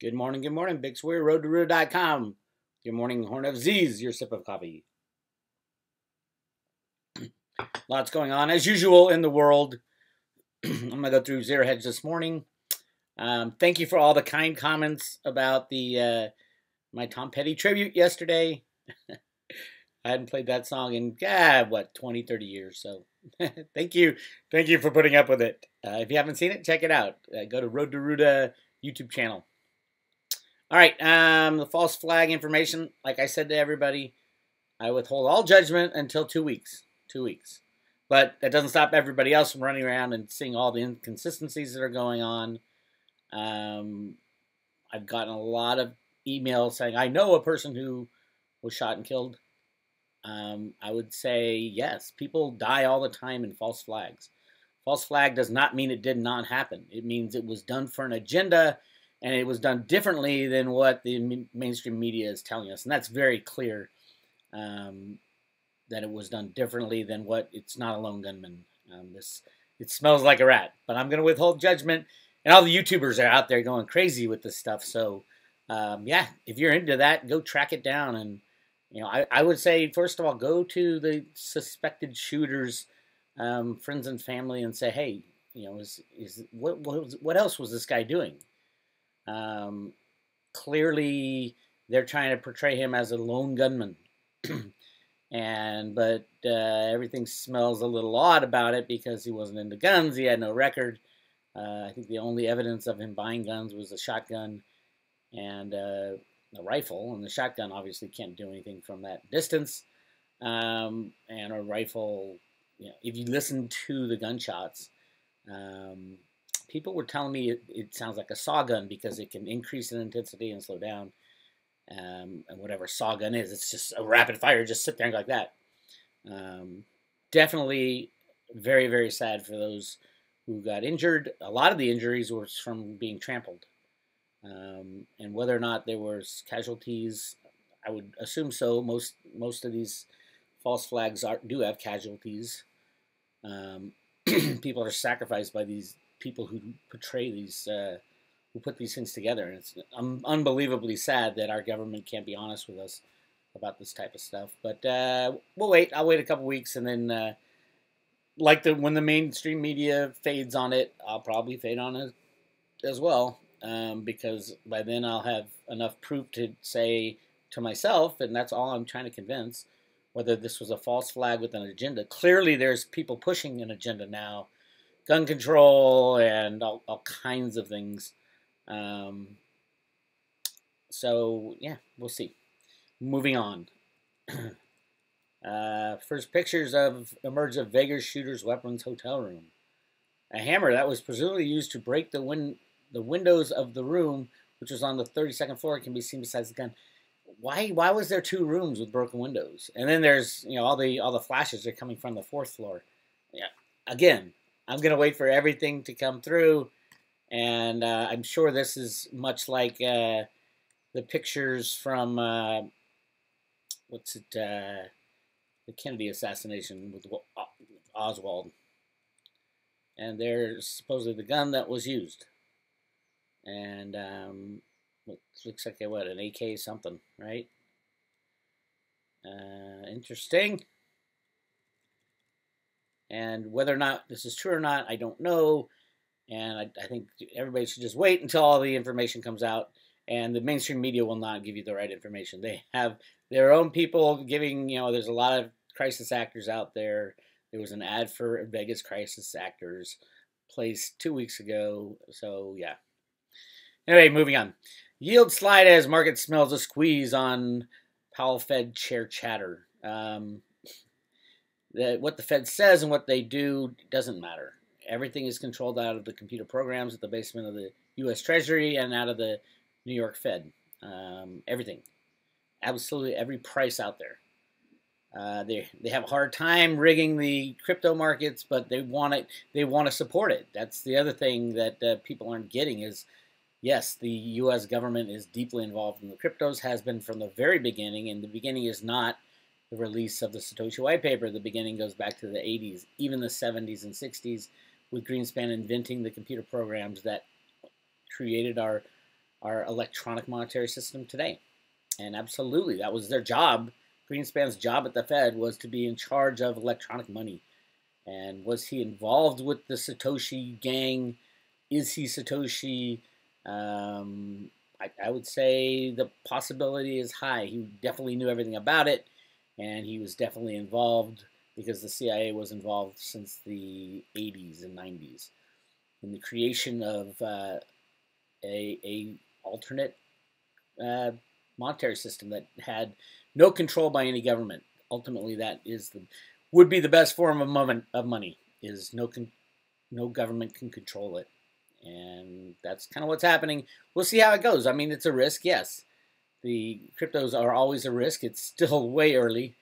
Good morning, Bix Weir, road2roota.com. Good morning, Horn of Z's, your sip of coffee. Lots going on, as usual, in the world. I'm going to go through Zero Hedge this morning. Thank you for all the kind comments about the my Tom Petty tribute yesterday. I hadn't played that song in, 20, 30 years, so thank you. Thank you for putting up with it. If you haven't seen it, check it out. Go to Road to Roota YouTube channel. All right, the false flag information, like I said to everybody, I withhold all judgment until 2 weeks. 2 weeks. But that doesn't stop everybody else from running around and seeing all the inconsistencies that are going on. I've gotten a lot of emails saying, I know a person who was shot and killed. I would say, yes, people die all the time in false flags. False flag does not mean it did not happen. It means it was done for an agenda, and it was done differently than what the mainstream media is telling us. And that's very clear, that it was done differently than what, it's not a lone gunman. It smells like a rat. But I'm going to withhold judgment. And all the YouTubers are out there going crazy with this stuff. So, yeah, if you're into that, go track it down. And, I would say, first of all, go to the suspected shooters, friends and family, and say, hey, what else was this guy doing? Clearly, they're trying to portray him as a lone gunman, but everything smells a little odd about it because he wasn't into guns. He had no record. I think the only evidence of him buying guns was a shotgun and a rifle, and the shotgun obviously can't do anything from that distance. And a rifle, if you listen to the gunshots, people were telling me it sounds like a saw gun because it can increase in intensity and slow down. And whatever saw gun is, it's just a rapid fire, just sit there and go like that. Definitely very, very sad for those who got injured. A lot of the injuries were from being trampled. And whether or not there was casualties, I would assume so. Most of these false flags do have casualties. People are sacrificed by these people who portray these, who put these things together. And it's unbelievably sad that our government can't be honest with us about this type of stuff. But we'll wait. I'll wait a couple weeks, and then when the mainstream media fades on it, I'll probably fade on it as well. Because by then I'll have enough proof to say to myself, and that's all I'm trying to convince, whether this was a false flag with an agenda. Clearly there's people pushing an agenda now, gun control and all kinds of things. So, yeah, we'll see. Moving on. First pictures emerge of Vegas shooter's weapons hotel room. A hammer that was presumably used to break the windows of the room, which was on the 32nd floor, can be seen besides the gun. Why was there 2 rooms with broken windows? And then there's, all the flashes are coming from the 4th floor. Yeah. Again, I'm going to wait for everything to come through, and I'm sure this is much like the pictures from, the Kennedy assassination with Oswald. And there's supposedly the gun that was used. And it looks like an AK something, right? Interesting. And whether or not this is true or not, I don't know. And I think everybody should just wait until all the information comes out. And the mainstream media will not give you the right information. They have their own people giving, there's a lot of crisis actors out there. There was an ad for Vegas crisis actors placed 2 weeks ago. So, yeah. Anyway, moving on. Yield slide as market smells a squeeze on Powell Fed chair chatter. What the Fed says and what they do doesn't matter. Everything is controlled out of the computer programs at the basement of the U.S. Treasury and out of the New York Fed. Everything. Absolutely every price out there. They have a hard time rigging the crypto markets, but they want it. They want to support it. That's the other thing that people aren't getting is, yes, the U.S. government is deeply involved in the cryptos, has been from the very beginning, and the beginning is not the release of the Satoshi White Paper. The beginning goes back to the 80s, even the 70s and 60s, with Greenspan inventing the computer programs that created our our electronic monetary system today. And absolutely, that was their job. Greenspan's job at the Fed was to be in charge of electronic money. And was he involved with the Satoshi gang? Is he Satoshi? I would say the possibility is high. He definitely knew everything about it, and he was definitely involved because the CIA was involved since the 80s and 90s in the creation of a alternate monetary system that had no control by any government. Ultimately, that would be the best form of money. Is no government can control it, and that's kind of what's happening. We'll see how it goes. I mean, it's a risk, yes. The cryptos are always a risk. It's still way early,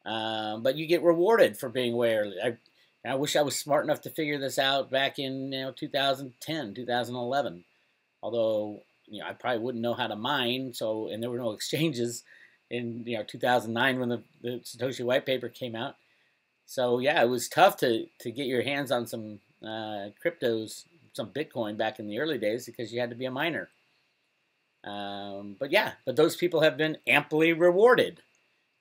but you get rewarded for being way early. I wish I was smart enough to figure this out back in 2010, 2011. Although I probably wouldn't know how to mine. And there were no exchanges in 2009 when the Satoshi white paper came out. So yeah, it was tough to get your hands on some cryptos, some Bitcoin back in the early days because you had to be a miner. But those people have been amply rewarded,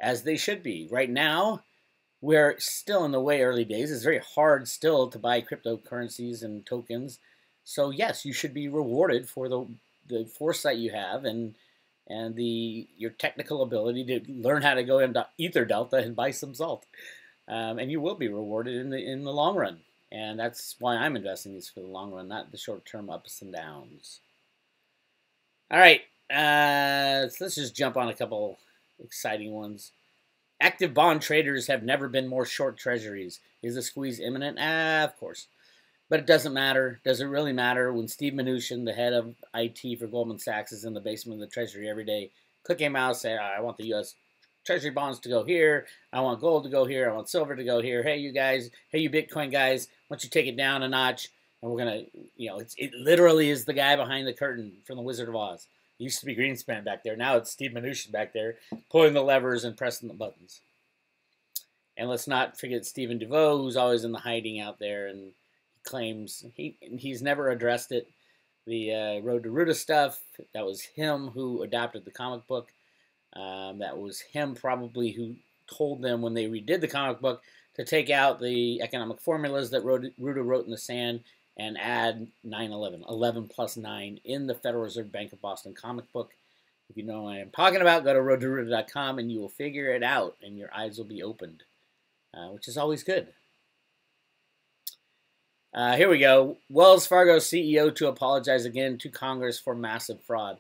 as they should be. Right now, we're still in the way early days. It's very hard still to buy cryptocurrencies and tokens. So yes, you should be rewarded for the foresight you have and your technical ability to learn how to go into Ether Delta and buy some salt. And you will be rewarded in the long run. And that's why I'm investing these for the long run, not the short-term ups and downs. All right, so let's just jump on a couple exciting ones. Active bond traders have never been more short treasuries. Is the squeeze imminent? Of course. But it doesn't matter. Does it really matter when Steve Mnuchin, the head of IT for Goldman Sachs, is in the basement of the Treasury every day, clicking a mouse, saying, I want the U.S. Treasury bonds to go here. I want gold to go here. I want silver to go here. Hey, you guys. Hey, you Bitcoin guys. Why don't you take it down a notch? And we're going to, it literally is the guy behind the curtain from The Wizard of Oz. It used to be Greenspan back there. Now it's Steve Mnuchin back there pulling the levers and pressing the buttons. And let's not forget Stephen DeVoe, who's always in the hiding out there and claims he's never addressed it. The Roota stuff, that was him who adapted the comic book. That was him probably who told them when they redid the comic book to take out the economic formulas that Roota wrote in the sand and add 9/11, 11 plus 9 in the Federal Reserve Bank of Boston comic book. If you know what I'm talking about, go to roadtoroota.com and you will figure it out and your eyes will be opened, which is always good. Here we go. Wells Fargo CEO to apologize again to Congress for massive fraud.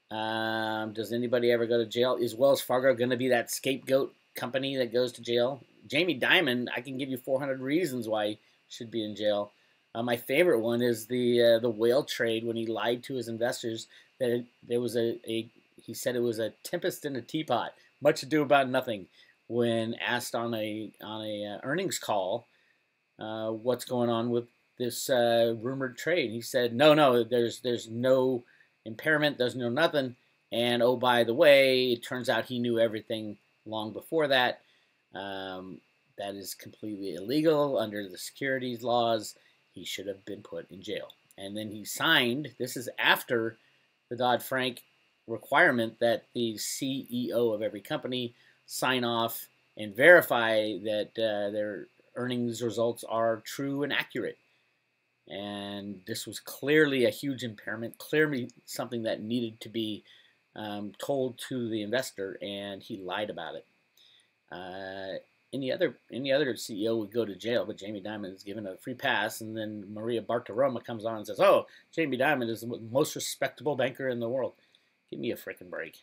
Does anybody ever go to jail? Is Wells Fargo going to be that scapegoat company that goes to jail? Jamie Dimon, I can give you 400 reasons why he should be in jail. My favorite one is the whale trade when he lied to his investors that there was he said it was a tempest in a teapot, much ado about nothing. When asked on a earnings call what's going on with this rumored trade, he said no, there's no impairment, there's no nothing, and oh, by the way, it turns out he knew everything long before that. That is completely illegal under the securities laws. He should have been put in jail. And then he signed, this is after the Dodd-Frank requirement that the CEO of every company sign off and verify that their earnings results are true and accurate. And this was clearly a huge impairment, clearly something that needed to be told to the investor, and he lied about it. Any other CEO would go to jail, but Jamie Dimon is given a free pass, and then Maria Bartiromo comes on and says, oh, Jamie Dimon is the most respectable banker in the world. Give me a frickin' break.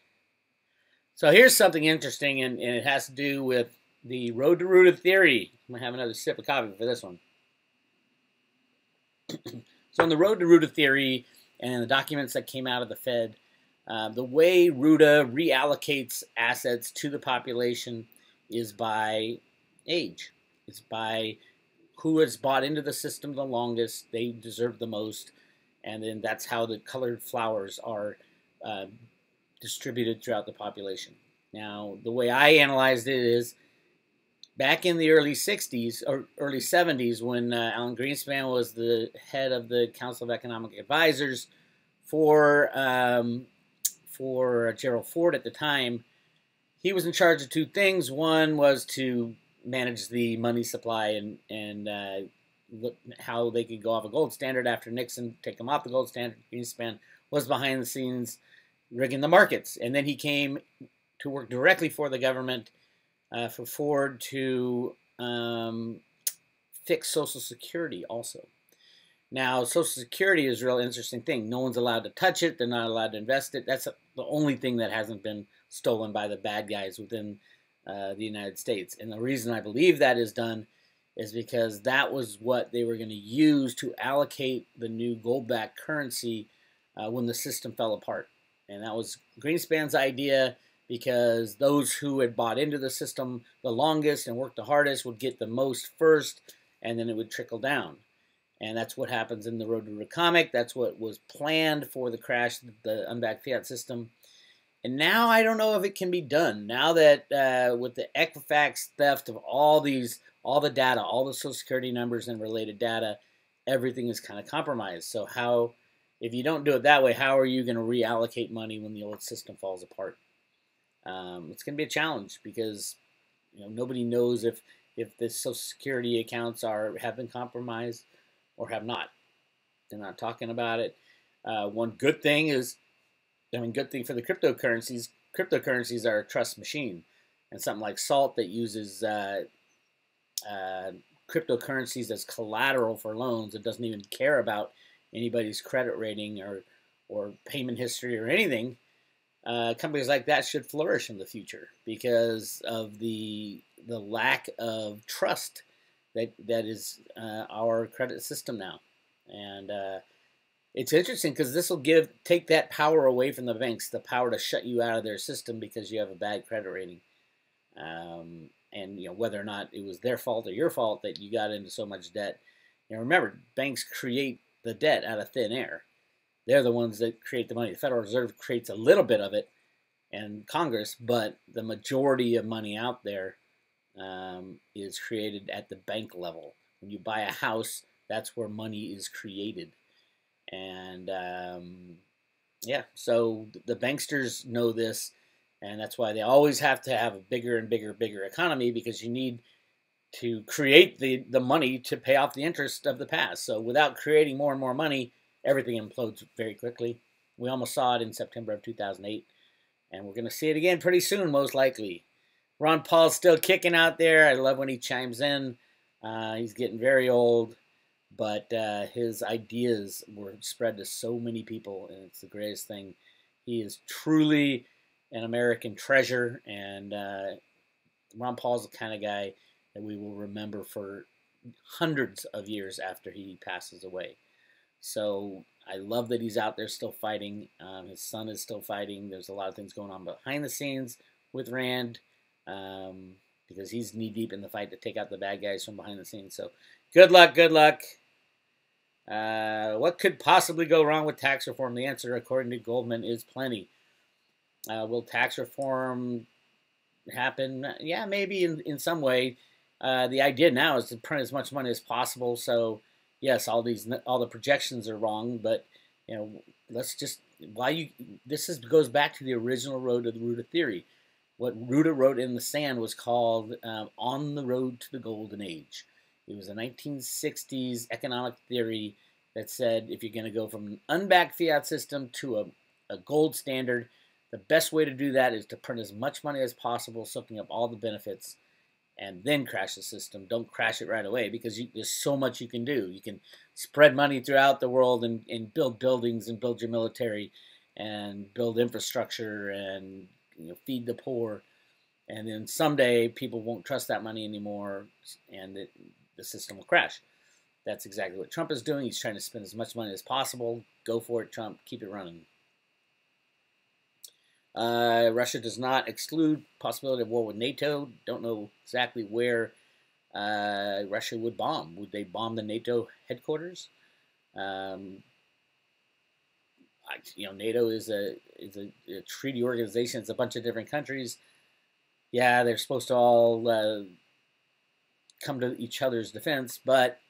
So here's something interesting, and it has to do with the road to Roota theory. I'm going to have another sip of coffee for this one. So on the road to Roota theory and the documents that came out of the Fed, the way Roota reallocates assets to the population is by age. It's by who has bought into the system the longest, they deserve the most, and then that's how the colored flowers are distributed throughout the population. Now, the way I analyzed it is back in the early 60s or early 70s when Alan Greenspan was the head of the Council of Economic Advisors for Gerald Ford at the time, he was in charge of two things. One was to manage the money supply and look how they could go off a gold standard after Nixon, take them off the gold standard. Greenspan was behind the scenes rigging the markets. And then he came to work directly for the government for Ford to fix Social Security also. Now, Social Security is a real interesting thing. No one's allowed to touch it. They're not allowed to invest it. That's the only thing that hasn't been stolen by the bad guys within the United States. And the reason I believe that is done is because that was what they were going to use to allocate the new gold-backed currency when the system fell apart. And that was Greenspan's idea, because those who had bought into the system the longest and worked the hardest would get the most first, and then it would trickle down. And that's what happens in the Roota comic. That's what was planned for the crash, the unbacked fiat system. And now I don't know if it can be done. Now that with the Equifax theft of all the data, all the Social Security numbers and related data, everything is kind of compromised. So how, if you don't do it that way, how are you going to reallocate money when the old system falls apart? It's going to be a challenge, because nobody knows if the Social Security accounts have been compromised or have not. They're not talking about it. One good thing is, good thing for the cryptocurrencies. Cryptocurrencies are a trust machine, and something like Salt that uses cryptocurrencies as collateral for loans. It doesn't even care about anybody's credit rating or payment history or anything. Companies like that should flourish in the future because of the lack of trust that is our credit system now. And it's interesting because this will take that power away from the banks, the power to shut you out of their system because you have a bad credit rating. And whether or not it was their fault or your fault that you got into so much debt. Remember, banks create the debt out of thin air. They're the ones that create the money. The Federal Reserve creates a little bit of it, and Congress, but the majority of money out there is created at the bank level. When you buy a house, that's where money is created. And so the banksters know this, and that's why they always have to have a bigger and bigger economy, because you need to create the money to pay off the interest of the past. So without creating more and more money, everything implodes very quickly. We almost saw it in September of 2008, and we're going to see it again pretty soon, most likely. Ron Paul's still kicking out there. I love when he chimes in. He's getting very old, but his ideas were spread to so many people, and it's the greatest thing. He is truly an American treasure, and Ron Paul's the kind of guy that we will remember for hundreds of years after he passes away. So I love that he's out there still fighting. His son is still fighting. There's a lot of things going on behind the scenes with Rand, because he's knee-deep in the fight to take out the bad guys from behind the scenes. So good luck, good luck. What could possibly go wrong with tax reform? The answer, according to Goldman, is plenty. Will tax reform happen? Yeah, maybe in some way. The idea now is to print as much money as possible. So yes, all the projections are wrong, but let's just goes back to the original road of the Roota theory. What Roota wrote in the sand was called "On the Road to the Golden Age." It was a 1960s economic theory that said if you're going to go from an unbacked fiat system to a gold standard, the best way to do that is to print as much money as possible, soaking up all the benefits, and then crash the system. Don't crash it right away, because there's so much you can do. You can spread money throughout the world and build buildings and build your military and build infrastructure and feed the poor. And then someday people won't trust that money anymore, and the system will crash. That's exactly what Trump is doing. He's trying to spend as much money as possible. Go for it, Trump. Keep it running. Russia does not exclude possibility of war with NATO. Don't know exactly where Russia would bomb. Would they bomb the NATO headquarters? NATO is a treaty organization. It's a bunch of different countries. Yeah, they're supposed to all come to each other's defense, but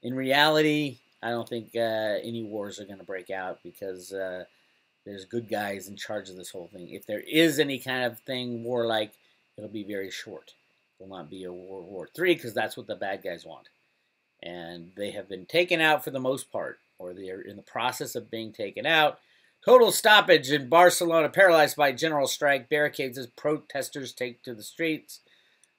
in reality, I don't think any wars are going to break out because there's good guys in charge of this whole thing. If there is any kind of thing warlike, it'll be very short. It will not be a World War III because that's what the bad guys want. And they have been taken out for the most part, or they are in the process of being taken out. Total stoppage in Barcelona, paralyzed by general strike. Barricades as protesters take to the streets.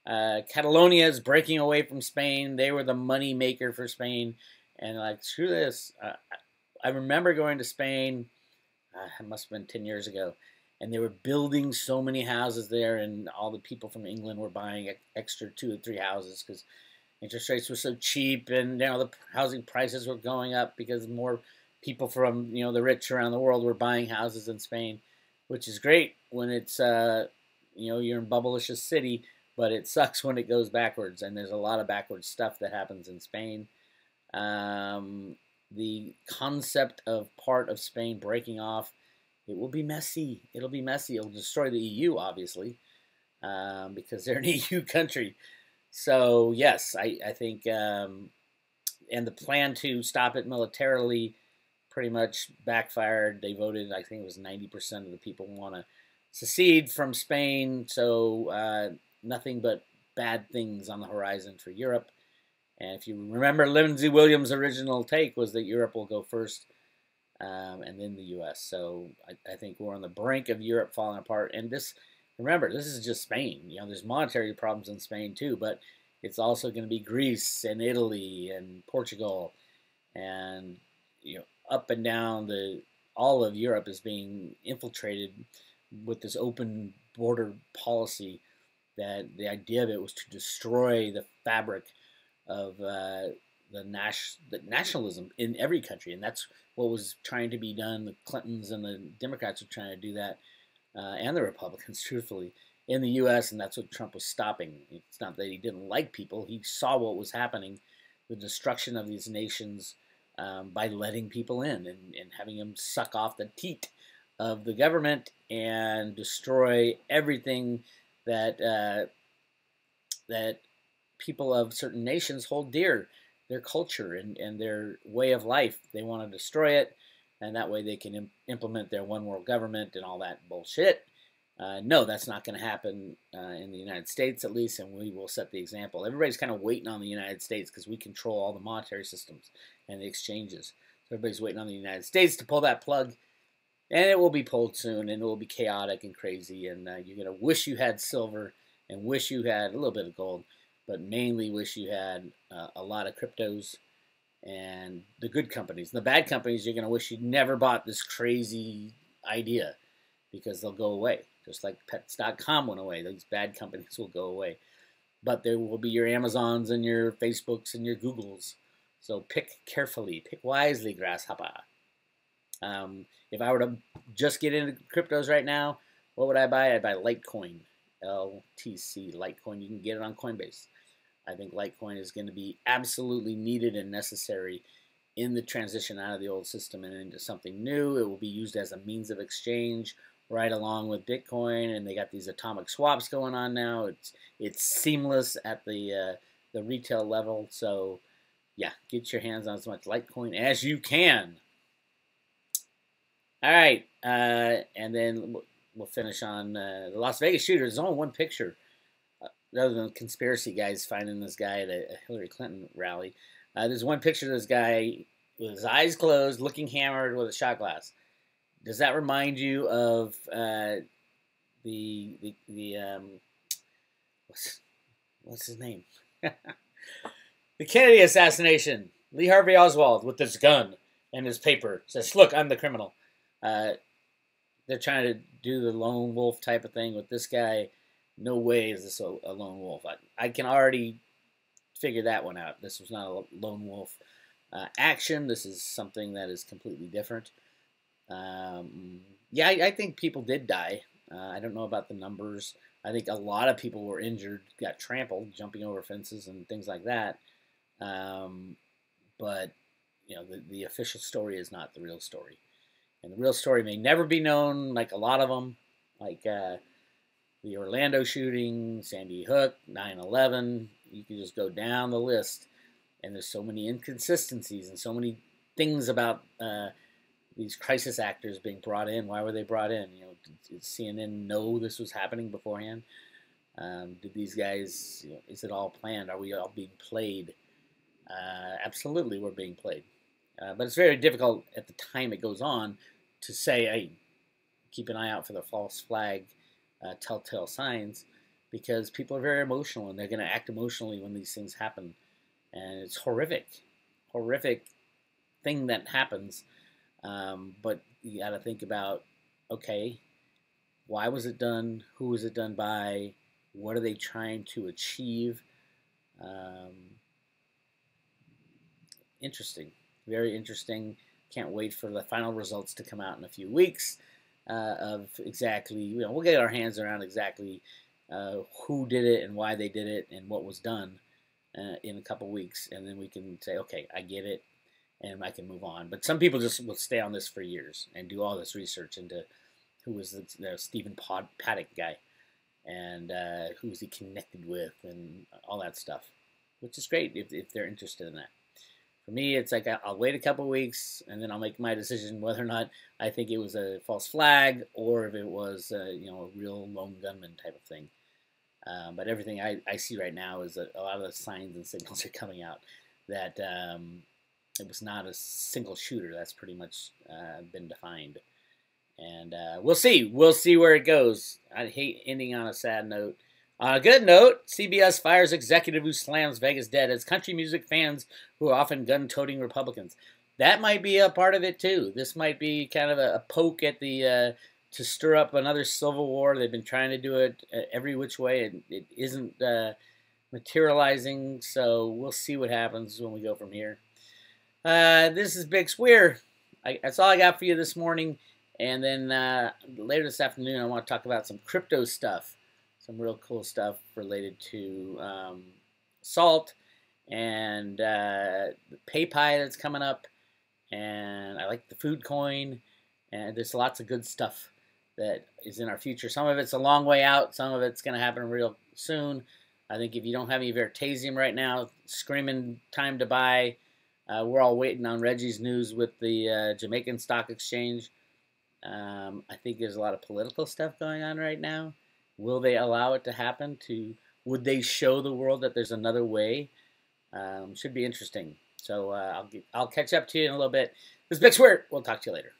Catalonia is breaking away from Spain. They were the money maker for Spain. And like, screw this. I remember going to Spain, it must have been 10 years ago, and they were building so many houses there, and all the people from England were buying extra 2 or 3 houses because interest rates were so cheap, and the housing prices were going up because more people from the rich around the world were buying houses in Spain, which is great when it's you're in bubblicious city, but it sucks when it goes backwards, and there's a lot of backwards stuff that happens in Spain. The concept of part of Spain breaking off, it will be messy. It'll be messy. It'll destroy the EU, obviously, because they're an EU country. So, yes, I think, and the plan to stop it militarily pretty much backfired. They voted, I think it was 90% of the people want to secede from Spain. So, nothing but bad things on the horizon for Europe. And if you remember, Lindsey Williams' original take was that Europe will go first and then the U.S. So, I think we're on the brink of Europe falling apart. And remember, this is just Spain. There's monetary problems in Spain too, but it's also going to be Greece and Italy and Portugal, and up and down all of Europe is being infiltrated with this open border policy. That the idea of it was to destroy the fabric of the nationalism in every country, and that's what was trying to be done. The Clintons and the Democrats were trying to do that. And the Republicans, truthfully, in the U.S., and that's what Trump was stopping. It's not that he didn't like people. He saw what was happening, the destruction of these nations by letting people in and having them suck off the teat of the government and destroy everything that people of certain nations hold dear, their culture and their way of life. They want to destroy it. And that way they can implement their one world government and all that bullshit. No, that's not going to happen in the United States, at least, and we will set the example. Everybody's kind of waiting on the United States because we control all the monetary systems and the exchanges. So everybody's waiting on the United States to pull that plug, and it will be pulled soon, and it will be chaotic and crazy, and you're going to wish you had silver and wish you had a little bit of gold, but mainly wish you had a lot of cryptos. And the good companies. The bad companies, you're going to wish you'd never bought this crazy idea because they'll go away. Just like Pets.com went away. These bad companies will go away. But there will be your Amazons and your Facebooks and your Googles. So pick carefully. Pick wisely, grasshopper. If I were to just get into cryptos right now, what would I buy? I'd buy Litecoin. LTC, Litecoin. You can get it on Coinbase. I think Litecoin is going to be absolutely needed and necessary in the transition out of the old system and into something new. It will be used as a means of exchange right along with Bitcoin, and they got these atomic swaps going on now. It's seamless at the retail level. So, yeah, get your hands on as much Litecoin as you can. All right, and then we'll finish on the Las Vegas shooter. There's only one picture. Other than conspiracy guys finding this guy at a Hillary Clinton rally. There's one picture of this guy with his eyes closed, looking hammered with a shot glass. Does that remind you of what's his name? The Kennedy assassination. Lee Harvey Oswald with his gun and his paper says, "Look, I'm the criminal." They're trying to do the lone wolf type of thing with this guy. No way is this a lone wolf. I can already figure that one out. This was not a lone wolf action. This is something that is completely different. Yeah, I think people did die. I don't know about the numbers. I think a lot of people were injured, got trampled, jumping over fences and things like that. But, the official story is not the real story. And the real story may never be known, like a lot of them, like the Orlando shooting, Sandy Hook, 9/11. You can just go down the list, and there's so many inconsistencies and so many things about these crisis actors being brought in. Why were they brought in? You know, did CNN know this was happening beforehand? Did these guys? You know, is it all planned? Are we all being played? Absolutely, we're being played. But it's very difficult at the time it goes on to say, hey, keep an eye out for the false flag telltale signs, because people are very emotional and they're going to act emotionally when these things happen. And it's horrific thing that happens. But you got to think about, okay, why was it done? Who was it done by? What are they trying to achieve? Interesting. Very interesting. Can't wait for the final results to come out in a few weeks of exactly, you know, we'll get our hands around exactly who did it and why they did it and what was done in a couple weeks. And then we can say, okay, I get it, and I can move on. But some people just will stay on this for years and do all this research into who was the Stephen Paddock guy and who was he connected with and all that stuff, which is great if they're interested in that. For me, it's like I'll wait a couple weeks and then I'll make my decision whether or not I think it was a false flag or if it was you know, a real lone gunman type of thing. But everything I see right now is that a lot of the signs and signals are coming out that it was not a single shooter. That's pretty much been defined. And we'll see. We'll see where it goes. I hate ending on a sad note. On a good note, CBS fires executive who slams Vegas dead as country music fans who are often gun-toting Republicans. That might be a part of it, too. This might be kind of a poke at the to stir up another civil war. They've been trying to do it every which way, and it isn't materializing, so we'll see what happens when we go from here. This is Bix Weir. That's all I got for you this morning, and then later this afternoon I want to talk about some crypto stuff. Some real cool stuff related to salt and the PayPie that's coming up, and I like the food coin, and there's lots of good stuff that is in our future. Some of it's a long way out, some of it's going to happen real soon. I think if you don't have any Vertasium right now, screaming time to buy. We're all waiting on Reggie's news with the Jamaican Stock Exchange. I think there's a lot of political stuff going on right now. Will they allow it to happen? Would they show the world that there's another way? Should be interesting. So I'll catch up to you in a little bit. This is Bix Weir. We'll talk to you later.